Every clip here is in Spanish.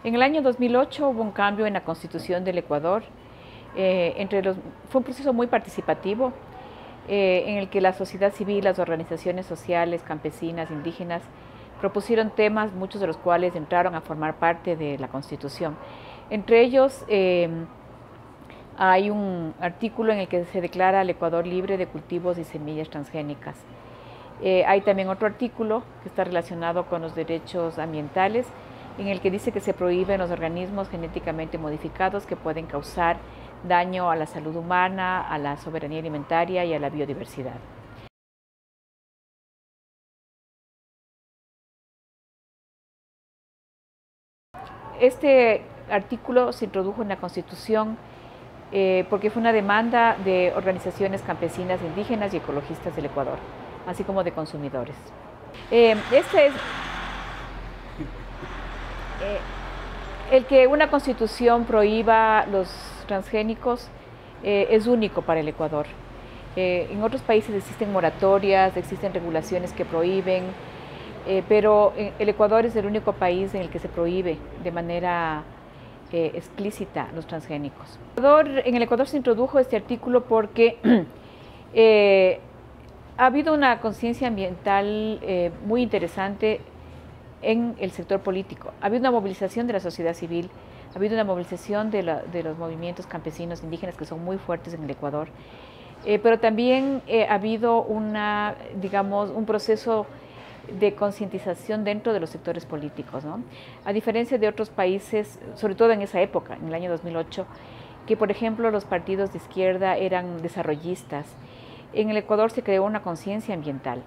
En el año 2008 hubo un cambio en la Constitución del Ecuador. Fue un proceso muy participativo en el que la sociedad civil, las organizaciones sociales, campesinas, indígenas, propusieron temas, muchos de los cuales entraron a formar parte de la Constitución. Entre ellos hay un artículo en el que se declara al Ecuador libre de cultivos y semillas transgénicas. Hay también otro artículo que está relacionado con los derechos ambientales, en el que dice que se prohíben los organismos genéticamente modificados que pueden causar daño a la salud humana, a la soberanía alimentaria y a la biodiversidad. Este artículo se introdujo en la Constitución porque fue una demanda de organizaciones campesinas, indígenas y ecologistas del Ecuador, así como de consumidores. El que una constitución prohíba los transgénicos es único para el Ecuador. En otros países existen moratorias, existen regulaciones que prohíben, pero el Ecuador es el único país en el que se prohíbe de manera explícita los transgénicos. En el Ecuador se introdujo este artículo porque ha habido una conciencia ambiental muy interesante en el sector político. Ha habido una movilización de la sociedad civil, ha habido una movilización de los movimientos campesinos indígenas que son muy fuertes en el Ecuador, pero también ha habido un proceso de concientización dentro de los sectores políticos, ¿no? A diferencia de otros países, sobre todo en esa época, en el año 2008, que por ejemplo los partidos de izquierda eran desarrollistas, en el Ecuador se creó una conciencia ambiental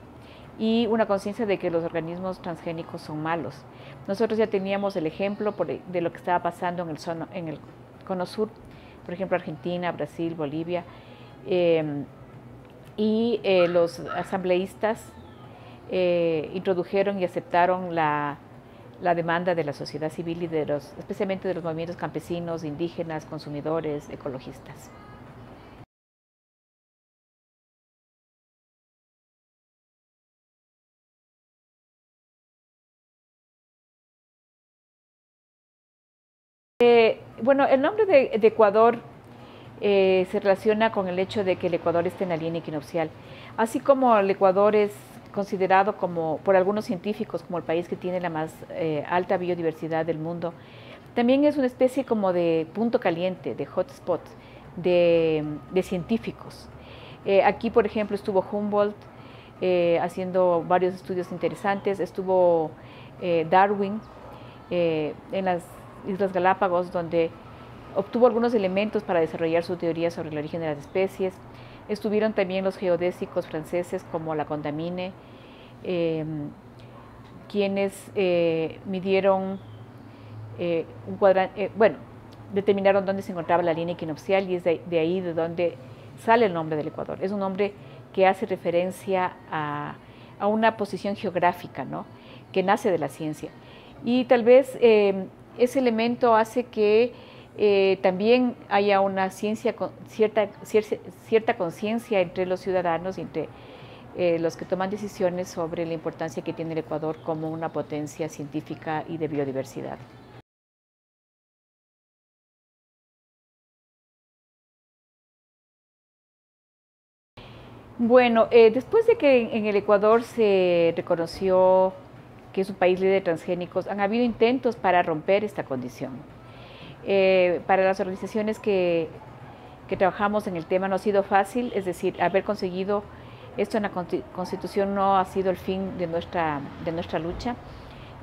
y una conciencia de que los organismos transgénicos son malos. Nosotros ya teníamos el ejemplo de lo que estaba pasando en el Cono Sur, por ejemplo Argentina, Brasil, Bolivia, los asambleístas introdujeron y aceptaron la demanda de la sociedad civil y especialmente de los movimientos campesinos, indígenas, consumidores, ecologistas. Bueno, el nombre de Ecuador se relaciona con el hecho de que el Ecuador está en la línea equinoccial. Así como el Ecuador es considerado por algunos científicos como el país que tiene la más alta biodiversidad del mundo, también es una especie como de punto caliente, de hotspot, de científicos. Aquí, por ejemplo, estuvo Humboldt haciendo varios estudios interesantes, estuvo Darwin en las Islas Galápagos, donde obtuvo algunos elementos para desarrollar su teoría sobre el origen de las especies. Estuvieron también los geodésicos franceses como Lacondamine, quienes midieron determinaron dónde se encontraba la línea equinoccial y es de ahí de donde sale el nombre del Ecuador. Es un nombre que hace referencia a una posición geográfica, ¿no?, que nace de la ciencia. Y tal vez ese elemento hace que también haya una cierta conciencia entre los ciudadanos y entre los que toman decisiones sobre la importancia que tiene el Ecuador como una potencia científica y de biodiversidad. Bueno, después de que en el Ecuador se reconoció que es un país libre de transgénicos, han habido intentos para romper esta condición. Para las organizaciones que trabajamos en el tema no ha sido fácil, es decir, haber conseguido esto en la Constitución no ha sido el fin de nuestra lucha.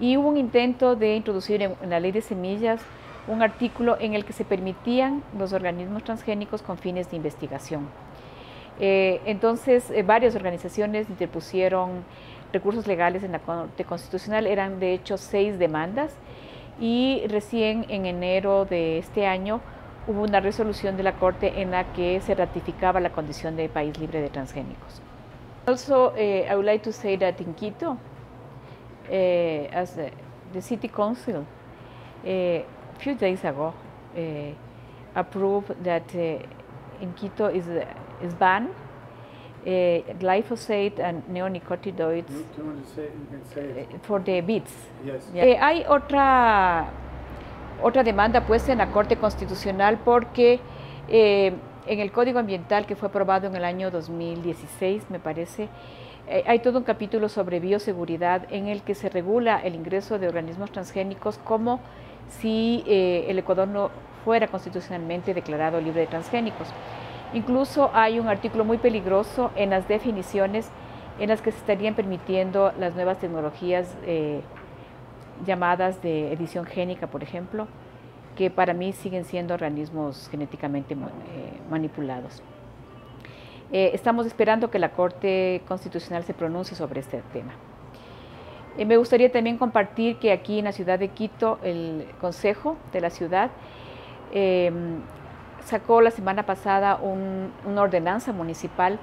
Y hubo un intento de introducir en la ley de semillas un artículo en el que se permitían los organismos transgénicos con fines de investigación. Entonces, varias organizaciones interpusieron recursos legales en la Corte Constitucional, eran de hecho 6 demandas, y recién en enero de este año hubo una resolución de la Corte en la que se ratificaba la condición de país libre de transgénicos. Also, I would like to say that in Quito, as the City Council, a few days ago, approved that in Quito is banned glyphosate and neonicotinoids for the beets. Yes. Hay otra otra demanda puesta en la Corte Constitucional porque en el Código Ambiental que fue aprobado en el año 2016, me parece, hay todo un capítulo sobre bioseguridad en el que se regula el ingreso de organismos transgénicos como si el Ecuador no fuera constitucionalmente declarado libre de transgénicos. Incluso hay un artículo muy peligroso en las definiciones en las que se estarían permitiendo las nuevas tecnologías llamadas de edición génica, por ejemplo, que para mí siguen siendo organismos genéticamente manipulados. Estamos esperando que la Corte Constitucional se pronuncie sobre este tema. Me gustaría también compartir que aquí en la ciudad de Quito, el Consejo de la ciudad sacó la semana pasada una ordenanza municipal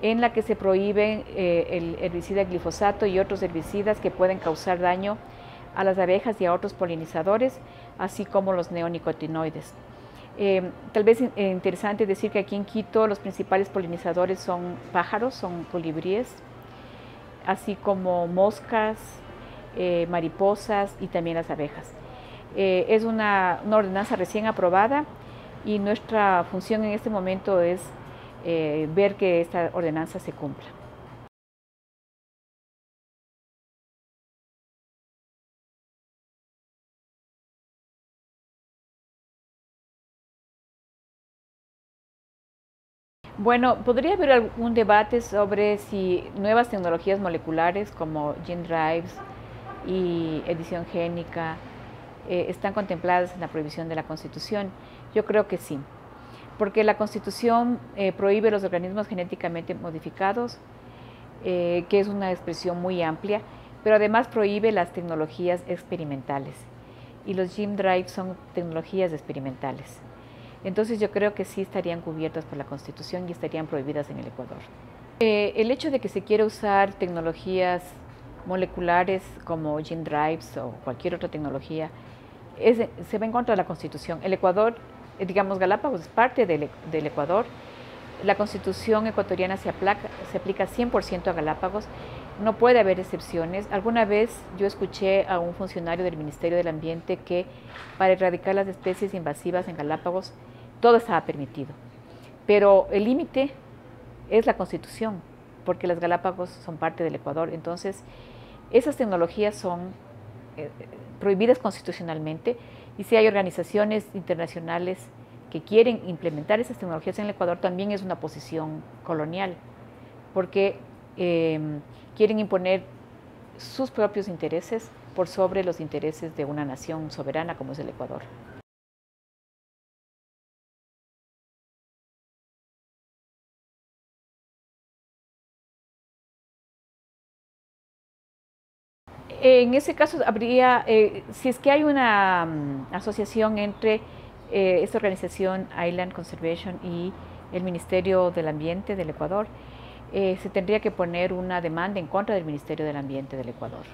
en la que se prohíben el herbicida glifosato y otros herbicidas que pueden causar daño a las abejas y a otros polinizadores, así como los neonicotinoides. Tal vez interesante decir que aquí en Quito los principales polinizadores son pájaros, son colibríes, así como moscas, mariposas y también las abejas. Es una ordenanza recién aprobada y nuestra función en este momento es ver que esta ordenanza se cumpla. Bueno, podría haber algún debate sobre si nuevas tecnologías moleculares como gene drives y edición génica están contempladas en la prohibición de la Constitución. Yo creo que sí, porque la Constitución prohíbe los organismos genéticamente modificados, que es una expresión muy amplia, pero además prohíbe las tecnologías experimentales. Y los gene drives son tecnologías experimentales. Entonces yo creo que sí estarían cubiertas por la Constitución y estarían prohibidas en el Ecuador. El hecho de que se quiera usar tecnologías moleculares como gene drives o cualquier otra tecnología se va en contra de la Constitución. El Ecuador, digamos, Galápagos es parte del Ecuador. La Constitución ecuatoriana se aplica 100% a Galápagos. No puede haber excepciones. Alguna vez yo escuché a un funcionario del Ministerio del Ambiente que para erradicar las especies invasivas en Galápagos todo estaba permitido. Pero el límite es la Constitución, porque las Galápagos son parte del Ecuador. Entonces, esas tecnologías son prohibidas constitucionalmente y si hay organizaciones internacionales que quieren implementar esas tecnologías en el Ecuador, también es una posición colonial, porque quieren imponer sus propios intereses por sobre los intereses de una nación soberana como es el Ecuador. En ese caso habría, si es que hay una asociación entre esta organización Island Conservation y el Ministerio del Ambiente del Ecuador, se tendría que poner una demanda en contra del Ministerio del Ambiente del Ecuador,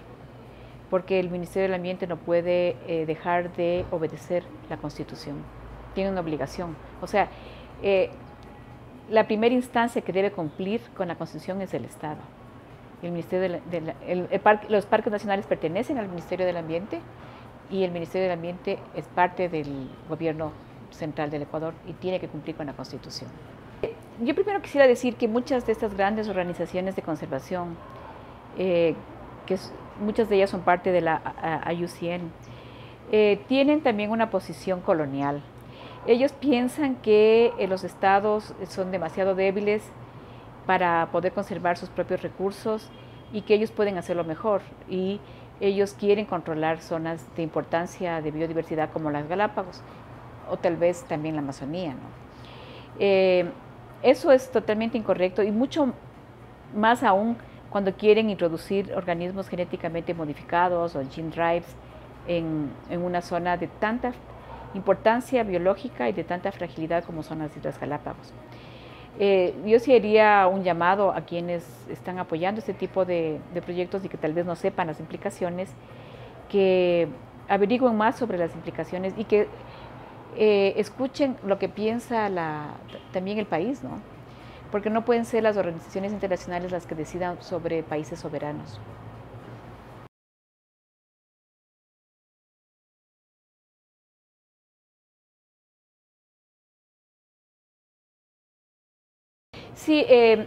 porque el Ministerio del Ambiente no puede dejar de obedecer la Constitución, tiene una obligación. O sea, la primera instancia que debe cumplir con la Constitución es el Estado. El Ministerio los parques nacionales pertenecen al Ministerio del Ambiente y el Ministerio del Ambiente es parte del gobierno central del Ecuador y tiene que cumplir con la Constitución. Yo primero quisiera decir que muchas de estas grandes organizaciones de conservación, muchas de ellas son parte de la IUCN, tienen también una posición colonial. Ellos piensan que los estados son demasiado débiles para poder conservar sus propios recursos y que ellos pueden hacerlo mejor. Y ellos quieren controlar zonas de importancia de biodiversidad como las Galápagos o tal vez también la Amazonía, ¿no? Eso es totalmente incorrecto y mucho más aún cuando quieren introducir organismos genéticamente modificados o gene drives en una zona de tanta importancia biológica y de tanta fragilidad como son las Islas Galápagos. Yo sí haría un llamado a quienes están apoyando este tipo de proyectos y que tal vez no sepan las implicaciones, que averigüen más sobre las implicaciones y que escuchen lo que piensa también el país, ¿no? Porque no pueden ser las organizaciones internacionales las que decidan sobre países soberanos. Sí, he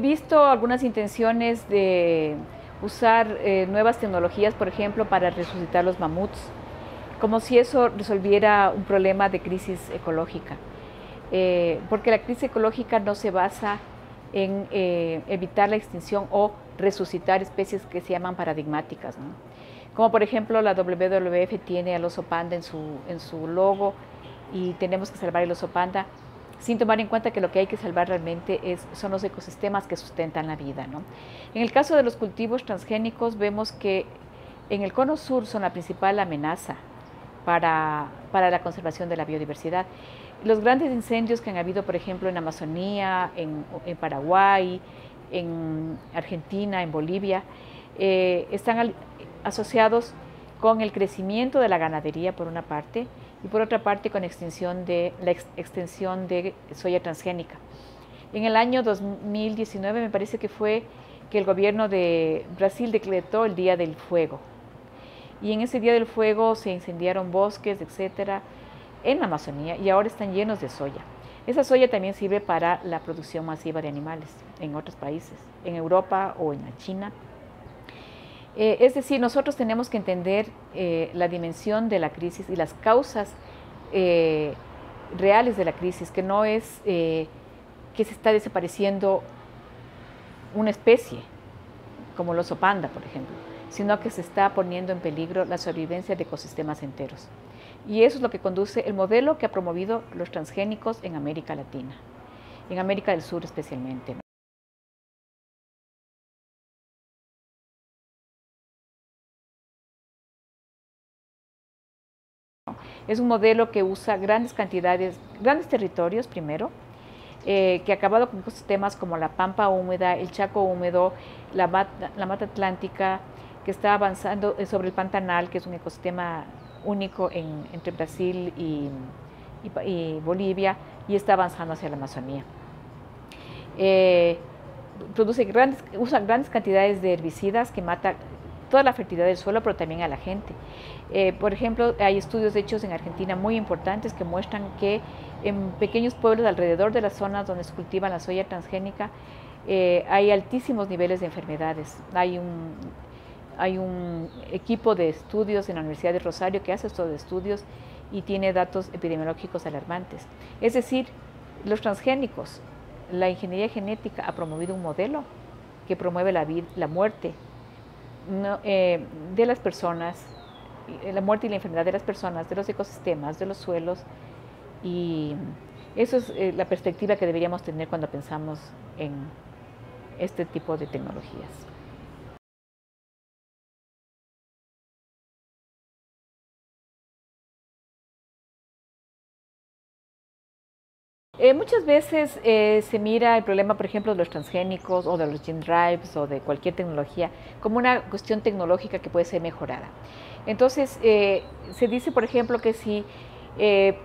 visto algunas intenciones de usar nuevas tecnologías, por ejemplo, para resucitar los mamuts, como si eso resolviera un problema de crisis ecológica. Porque la crisis ecológica no se basa en evitar la extinción o resucitar especies que se llaman paradigmáticas, ¿no? Como por ejemplo la WWF tiene al oso panda en su logo y tenemos que salvar el oso panda, sin tomar en cuenta que lo que hay que salvar realmente son los ecosistemas que sustentan la vida, ¿no? En el caso de los cultivos transgénicos vemos que en el cono sur son la principal amenaza para la conservación de la biodiversidad. Los grandes incendios que han habido, por ejemplo, en Amazonía, en Paraguay, en Argentina, en Bolivia, están asociados con el crecimiento de la ganadería, por una parte, y por otra parte con la extensión de soya transgénica. En el año 2019 me parece que fue que el gobierno de Brasil decretó el Día del Fuego. Y en ese Día del Fuego se incendiaron bosques, etcétera, en la Amazonía, y ahora están llenos de soya. Esa soya también sirve para la producción masiva de animales en otros países, en Europa o en China. Es decir, nosotros tenemos que entender la dimensión de la crisis y las causas reales de la crisis, que no es que se está desapareciendo una especie, como el oso panda, por ejemplo, sino que se está poniendo en peligro la sobrevivencia de ecosistemas enteros. Y eso es lo que conduce el modelo que ha promovido los transgénicos en América Latina, en América del Sur especialmente, ¿no? Es un modelo que usa grandes cantidades, grandes territorios primero, que ha acabado con ecosistemas como la pampa húmeda, el Chaco húmedo, la mata atlántica, que está avanzando sobre el Pantanal, que es un ecosistema único entre Brasil y Bolivia, y está avanzando hacia la Amazonía. Usa grandes cantidades de herbicidas que matan toda la fertilidad del suelo, pero también a la gente. Por ejemplo, hay estudios hechos en Argentina muy importantes que muestran que en pequeños pueblos alrededor de las zonas donde se cultiva la soya transgénica hay altísimos niveles de enfermedades. Hay un equipo de estudios en la Universidad de Rosario que hace estos estudios y tiene datos epidemiológicos alarmantes. Es decir, los transgénicos, la ingeniería genética ha promovido un modelo que promueve la muerte de las personas, la muerte y la enfermedad de las personas, de los ecosistemas, de los suelos, y eso es la perspectiva que deberíamos tener cuando pensamos en este tipo de tecnologías. Muchas veces se mira el problema, por ejemplo, de los transgénicos o de los gene drives o de cualquier tecnología como una cuestión tecnológica que puede ser mejorada. Entonces, se dice, por ejemplo, que si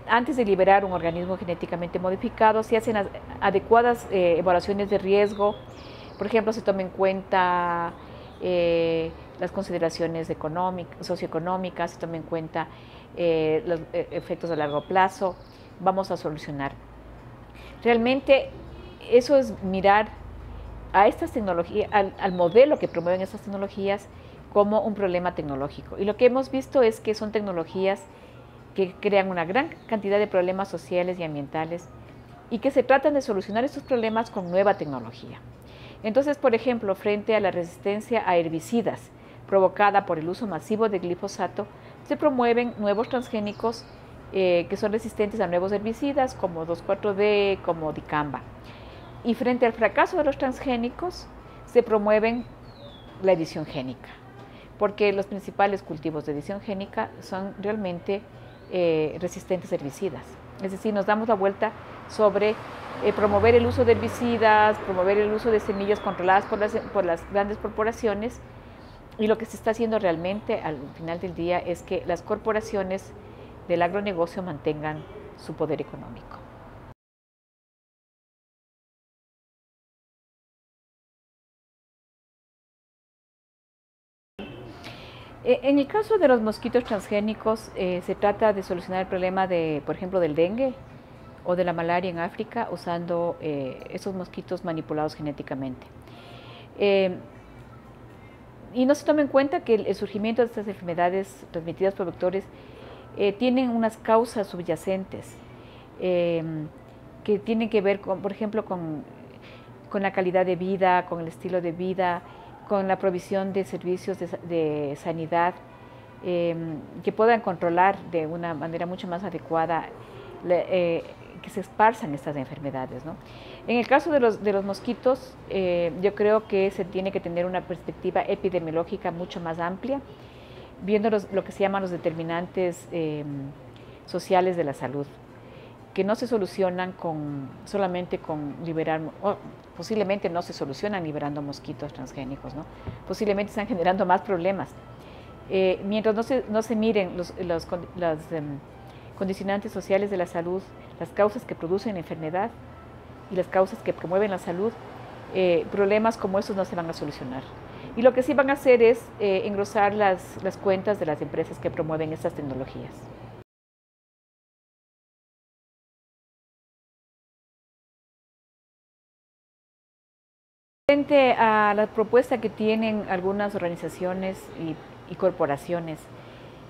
antes de liberar un organismo genéticamente modificado se hacen adecuadas evaluaciones de riesgo, por ejemplo, se toma en cuenta las consideraciones socioeconómicas, se toma en cuenta los efectos a largo plazo, vamos a solucionar. Realmente eso es mirar a estas tecnologías, al modelo que promueven estas tecnologías como un problema tecnológico. Y lo que hemos visto es que son tecnologías que crean una gran cantidad de problemas sociales y ambientales y que se tratan de solucionar estos problemas con nueva tecnología. Entonces, por ejemplo, frente a la resistencia a herbicidas provocada por el uso masivo de glifosato, se promueven nuevos transgénicos que son resistentes a nuevos herbicidas como 2,4-D, como dicamba. Y frente al fracaso de los transgénicos, se promueven la edición génica, porque los principales cultivos de edición génica son realmente resistentes a herbicidas. Es decir, nos damos la vuelta sobre promover el uso de herbicidas, promover el uso de semillas controladas por las grandes corporaciones, y lo que se está haciendo realmente al final del día es que las corporaciones del agronegocio mantengan su poder económico. En el caso de los mosquitos transgénicos, se trata de solucionar el problema por ejemplo, del dengue o de la malaria en África usando esos mosquitos manipulados genéticamente. Y no se toma en cuenta que el surgimiento de estas enfermedades transmitidas por vectores tienen unas causas subyacentes que tienen que ver, por ejemplo, con la calidad de vida, con el estilo de vida, con la provisión de servicios de sanidad que puedan controlar de una manera mucho más adecuada que se esparzan estas enfermedades, ¿no? En el caso de los mosquitos, yo creo que se tiene que tener una perspectiva epidemiológica mucho más amplia, viendo lo que se llaman los determinantes sociales de la salud, que no se solucionan solamente con liberar, posiblemente no se solucionan liberando mosquitos transgénicos, ¿no? Posiblemente están generando más problemas. Mientras no se miren los condicionantes sociales de la salud, las causas que producen la enfermedad y las causas que promueven la salud, problemas como estos no se van a solucionar. Y lo que sí van a hacer es engrosar las cuentas de las empresas que promueven estas tecnologías. Frente a la propuesta que tienen algunas organizaciones y corporaciones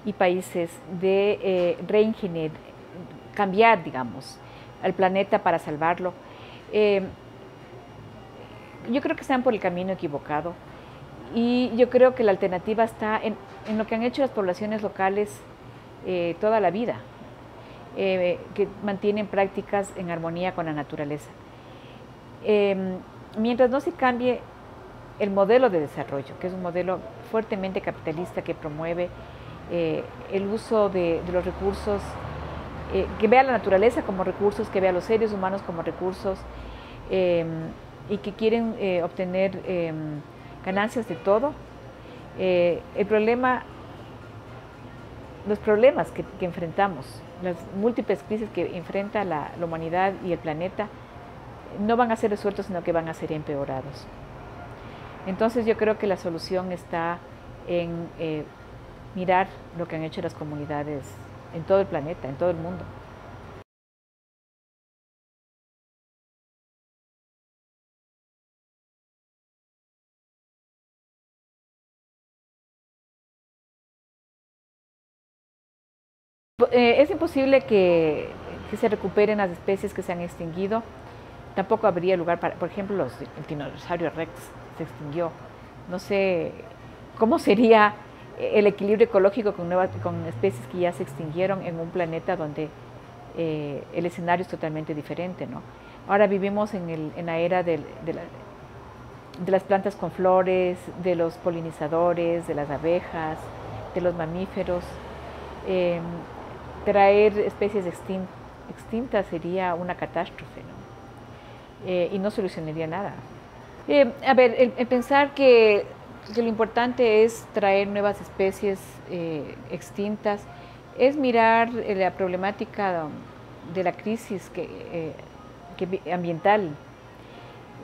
y países de cambiar, digamos, al planeta para salvarlo, yo creo que están por el camino equivocado y yo creo que la alternativa está en lo que han hecho las poblaciones locales toda la vida, que mantienen prácticas en armonía con la naturaleza. Mientras no se cambie el modelo de desarrollo, que es un modelo fuertemente capitalista que promueve el uso de los recursos, que vea la naturaleza como recursos, que vea a los seres humanos como recursos y que quieren obtener ganancias de todo. Los problemas que enfrentamos, las múltiples crisis que enfrenta la humanidad y el planeta, no van a ser resueltos, sino que van a ser empeorados. Entonces yo creo que la solución está en mirar lo que han hecho las comunidades en todo el planeta, en todo el mundo. Es imposible que se recuperen las especies que se han extinguido. Tampoco habría lugar para, por ejemplo, el tiranosaurio Rex se extinguió. No sé cómo sería el equilibrio ecológico con especies que ya se extinguieron en un planeta donde el escenario es totalmente diferente, ¿no? Ahora vivimos en la era de las plantas con flores, de los polinizadores, de las abejas, de los mamíferos. Traer especies extintas sería una catástrofe, ¿no? Y no solucionaría nada. A ver, el pensar que lo importante es traer nuevas especies extintas es mirar la problemática de la crisis ambiental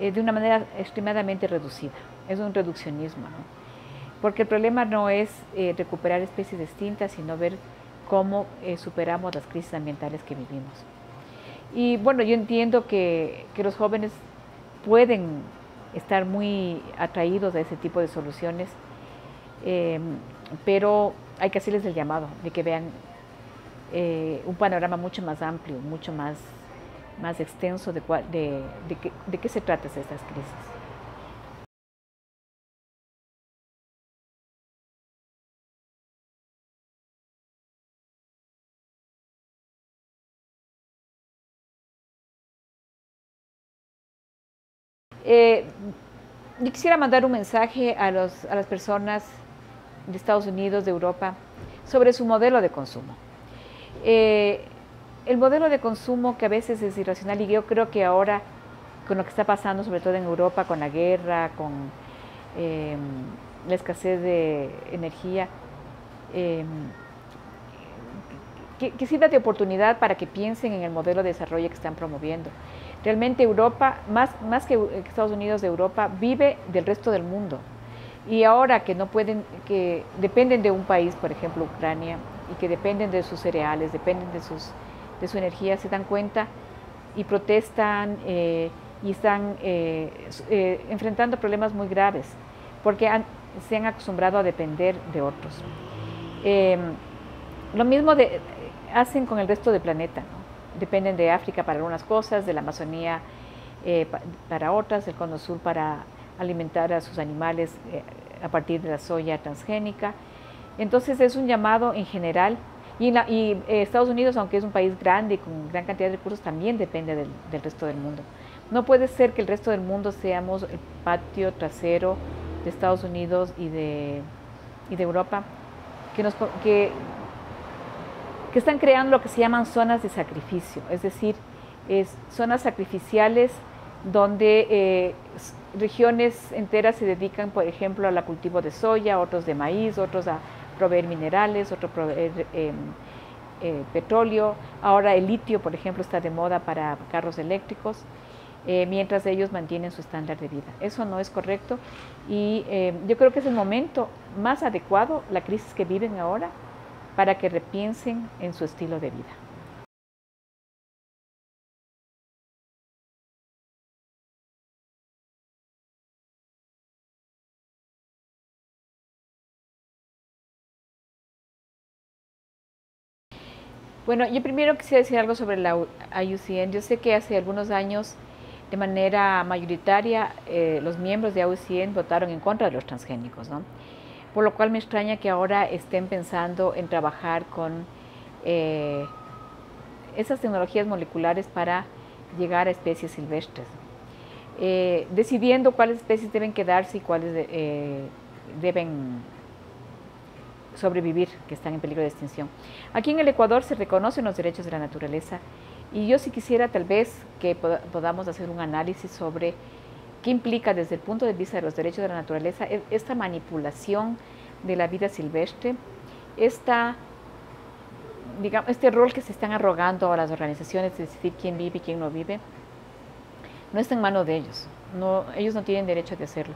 de una manera extremadamente reducida. Es un reduccionismo, ¿no? Porque el problema no es recuperar especies extintas, sino ver cómo superamos las crisis ambientales que vivimos. Y bueno, yo entiendo que los jóvenes pueden estar muy atraídos a ese tipo de soluciones, pero hay que hacerles el llamado de que vean un panorama mucho más amplio, mucho más extenso de qué se tratan estas crisis. Yo quisiera mandar un mensaje a las personas de Estados Unidos, de Europa, sobre su modelo de consumo. El modelo de consumo que a veces es irracional, y yo creo que ahora, con lo que está pasando, sobre todo en Europa, con la guerra, con la escasez de energía, que sirva de oportunidad para que piensen en el modelo de desarrollo que están promoviendo. Realmente Europa, más que Estados Unidos, de Europa, vive del resto del mundo. Y ahora que que dependen de un país, por ejemplo Ucrania, y que dependen de sus cereales, dependen de su energía, se dan cuenta y protestan y están enfrentando problemas muy graves porque se han acostumbrado a depender de otros. Lo mismo hacen con el resto del planeta, ¿no? Dependen de África para algunas cosas, de la Amazonía para otras, del Cono Sur para alimentar a sus animales a partir de la soya transgénica. Entonces es un llamado en general. Y Estados Unidos, aunque es un país grande y con gran cantidad de recursos, también depende del resto del mundo. No puede ser que el resto del mundo seamos el patio trasero de Estados Unidos y de Europa, que están creando lo que se llaman zonas de sacrificio, es decir, zonas sacrificiales donde regiones enteras se dedican, por ejemplo, al cultivo de soya, otros de maíz, otros a proveer minerales, otros proveer petróleo. Ahora el litio, por ejemplo, está de moda para carros eléctricos, mientras ellos mantienen su estándar de vida. Eso no es correcto y yo creo que es el momento más adecuado, la crisis que viven ahora, para que repiensen en su estilo de vida. Bueno, yo primero quisiera decir algo sobre la IUCN. Yo sé que hace algunos años, de manera mayoritaria, los miembros de IUCN votaron en contra de los transgénicos, ¿no? Por lo cual me extraña que ahora estén pensando en trabajar con esas tecnologías moleculares para llegar a especies silvestres, decidiendo cuáles especies deben quedarse y cuáles deben sobrevivir, que están en peligro de extinción. Aquí en el Ecuador se reconocen los derechos de la naturaleza y yo sí quisiera tal vez que podamos hacer un análisis sobre qué implica desde el punto de vista de los derechos de la naturaleza esta manipulación de la vida silvestre, este rol que se están arrogando a las organizaciones de decidir quién vive y quién no vive. No está en manos de ellos, ellos no tienen derecho de hacerlo.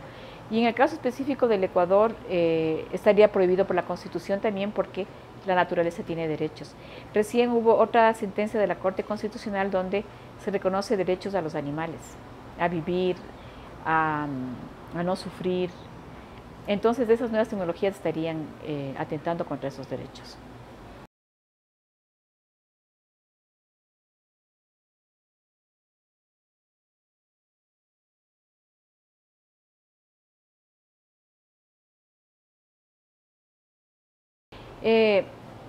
Y en el caso específico del Ecuador estaría prohibido por la Constitución también porque la naturaleza tiene derechos. Recién hubo otra sentencia de la Corte Constitucional donde se reconoce derechos a los animales, a vivir, a no sufrir. Entonces esas nuevas tecnologías estarían atentando contra esos derechos.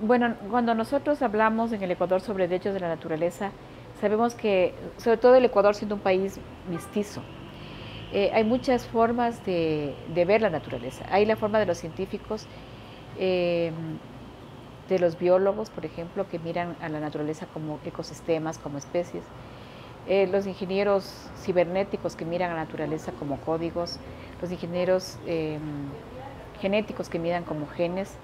Bueno, cuando nosotros hablamos en el Ecuador sobre derechos de la naturaleza, sabemos que, sobre todo el Ecuador siendo un país mestizo, hay muchas formas de ver la naturaleza. Hay la forma de los científicos, de los biólogos, por ejemplo, que miran a la naturaleza como ecosistemas, como especies. Los ingenieros cibernéticos que miran a la naturaleza como códigos, los ingenieros genéticos que miran como genes.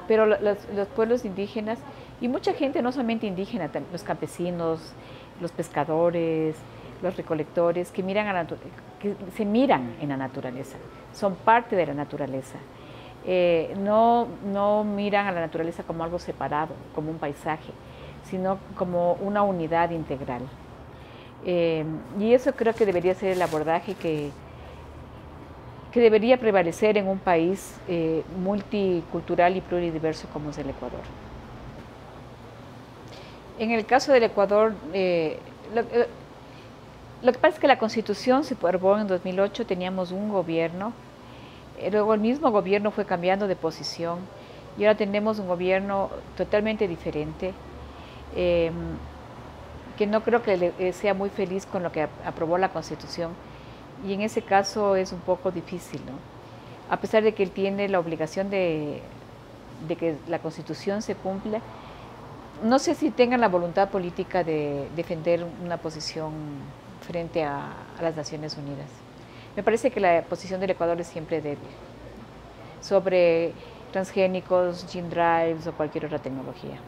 Pero los pueblos indígenas y mucha gente, no solamente indígena, los campesinos, los pescadores, los recolectores, que se miran en la naturaleza, son parte de la naturaleza. No miran a la naturaleza como algo separado, como un paisaje, sino como una unidad integral. Y eso creo que debería ser el abordaje que debería prevalecer en un país multicultural y pluridiverso como es el Ecuador. En el caso del Ecuador, lo que pasa es que la Constitución se aprobó en 2008, teníamos un gobierno, luego el mismo gobierno fue cambiando de posición y ahora tenemos un gobierno totalmente diferente, que no creo que sea muy feliz con lo que aprobó la Constitución. Y en ese caso es un poco difícil, ¿no? A pesar de que él tiene la obligación de que la Constitución se cumpla, no sé si tengan la voluntad política de defender una posición frente a las Naciones Unidas. Me parece que la posición del Ecuador es siempre débil sobre transgénicos, gene drives o cualquier otra tecnología.